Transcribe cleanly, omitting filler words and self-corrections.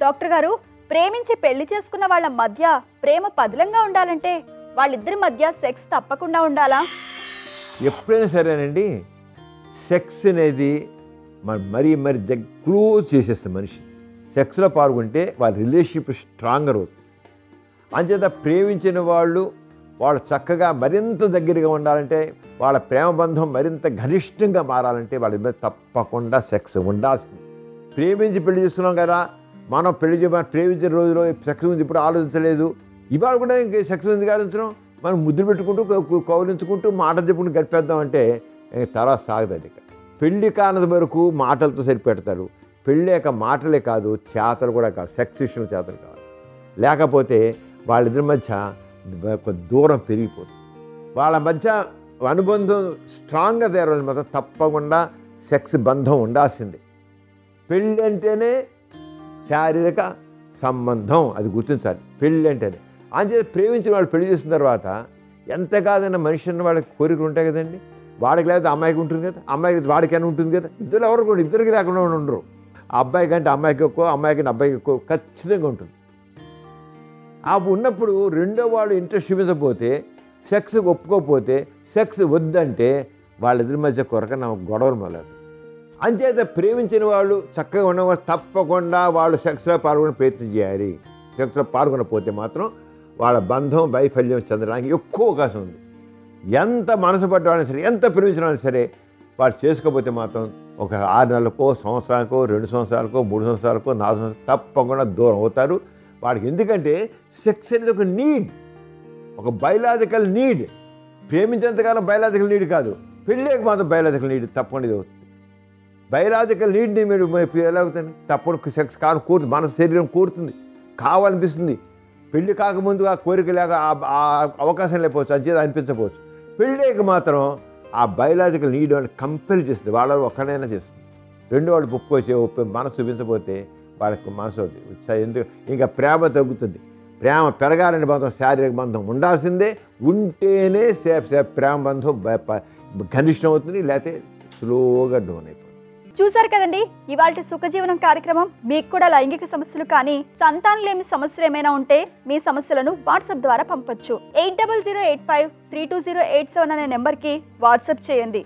Doctor గారు, ప్రేమించి పెళ్లి చేసుకున్న వాళ్ళ మధ్య ప్రేమ పదిలంగా ఉండాలంటే వాళ్ళిద్దరి మధ్య సెక్స్ తప్పకుండా ఉండాలా? ఎప్పుడైనా సరేనండి, సెక్స్ అనేది మరీ క్లోజ్ చేసేస్తుంది మనిషి. సెక్స్లో పాల్గొంటే వాళ్ళ రిలేషన్షిప్ స్ట్రాంగర్ అవుతుంది. అంచేత ప్రేమించిన వాళ్ళు చక్కగా మరింత దగ్గరగా ఉండాలంటే, వాళ్ళ ప్రేమ బంధం మరింత ఘనిష్టంగా మారాలంటే వాళ్ళ మీద తప్పకుండా సెక్స్ ఉండాల్సింది. ప్రేమించి పెళ్లి చేస్తున్నాం కదా, మనం ప్రేమించిన రోజులో సెక్స్ గురించి ఇప్పుడు ఆలోచించలేదు, ఇవాళ కూడా ఇంక సెక్స్ గురించి ఆలోచించడం, మనం ముద్దులు పెట్టుకుంటూ కౌలించుకుంటూ మాటలు చెప్పుకుంటూ గడిపేద్దామంటే తర్వాత సాగదు. ఇక పెళ్లి కానది వరకు మాటలతో సరిపెడతారు. పెళ్ళాక మాటలే కాదు, చేతలు కూడా కాదు, సెక్స్ విషయంలో చేతలు కావాలి. లేకపోతే వాళ్ళిద్దరి మధ్య దూరం పెరిగిపోతుంది. వాళ్ళ మధ్య అనుబంధం స్ట్రాంగ్గా తయారు మాత్రం తప్పకుండా సెక్స్ బంధం ఉండాల్సిందే. పెళ్ళి అంటేనే శారీరక సంబంధం, అది గుర్తించాలి. పెళ్ళి అంటేనే అంతే. ప్రేమించిన వాళ్ళు పెళ్లి చేసిన తర్వాత ఎంత కాదన్న మనిషి అన్న వాళ్ళకి కోరికలు ఉంటాయి కదండి. వాడికి లేకపోతే అమ్మాయికి ఉంటుంది కదా, అమ్మాయికి వాడికైనా ఉంటుంది కదా. ఇద్దరికి లేకుండా ఉండరు. ఆ అబ్బాయి కంటే అమ్మాయికి ఎక్కువ, అమ్మాయి కంటే అబ్బాయికి ఎక్కువ ఖచ్చితంగా ఉంటుంది. ఆ ఉన్నప్పుడు రెండో వాళ్ళు ఇంట్రెస్ట్ చూపించకపోతే, సెక్స్ ఒప్పుకోకపోతే, సెక్స్ వద్దంటే వాళ్ళిద్దరి మధ్య కొరకన గొడవలు మొదలవుతాయి. అంచేత ప్రేమించిన వాళ్ళు చక్కగా ఉన్నవాళ్ళు తప్పకుండా వాళ్ళు సెక్స్లో పాల్గొనే ప్రయత్నం చేయాలి. సెక్స్లో పాల్గొనకపోతే మాత్రం వాళ్ళ బంధం వైఫల్యం చెందడానికి ఎక్కువ అవకాశం ఉంది. ఎంత మనసు పడ్డవాళ్ళని సరే, ఎంత ప్రేమించిన వాళ్ళని సరే, వాళ్ళు చేసుకోకపోతే మాత్రం ఒక 6 నెలలకో, సంవత్సరానికో, 2 సంవత్సరాలకో, 3 సంవత్సరాలకో, 4 సంవత్సరాలు తప్పకుండా దూరం అవుతారు. వాడికి ఎందుకంటే సెక్స్ అనేది ఒక నీడ్, ఒక బయలాజికల్ నీడ్. ప్రేమించేంతకాలం బయలాజికల్ నీడ్ కాదు, పెళ్ళేకి మాత్రం బయలాజికల్ నీడ్ తప్పకుండా ఇది అవుతుంది. బయలాజికల్ నీడ్ని మీరు ఎలా అవుతుంది? తప్పుడు సెక్స్ కోరుతుంది, మన శరీరం కోరుతుంది, కావాలనిపిస్తుంది. పెళ్ళి కాకముందు ఆ కోరిక లేక ఆ అవకాశం లేకపోవచ్చు, అంచేది అనిపించకపోవచ్చు. పెళ్ళేకి మాత్రం ఆ బయలాజికల్ నీడ్ అని కంపెల్ చేస్తుంది. వాళ్ళు ఒక్కడైనా చేస్తుంది. రెండు వాళ్ళు ఒప్పుకొచ్చి మనసు చూపించకపోతే వాళ్ళకి మనసు అవుతుంది. ఎందుకు ఇంకా ప్రేమ తగ్గుతుంది. ప్రేమ పెరగాలని బంధం, శారీరక బంధం ఉండాల్సిందే. ఉంటేనే ప్రేమ బంధం ఘనిష్టం అవుతుంది, లేకపోతే స్లోగా డౌన్ అయిపోతుంది. చూసారు కదండి ఇవాల్టి సుఖజీవనం కార్యక్రమం. మీకు కూడా లైంగిక సమస్యలు కానీ సంతానలేమి సమస్యలు ఏమైనా ఉంటే మీ సమస్యలను వాట్సాప్ ద్వారా పంపొచ్చు. 8008532087 అనే నెంబర్కి వాట్సాప్ చేయండి.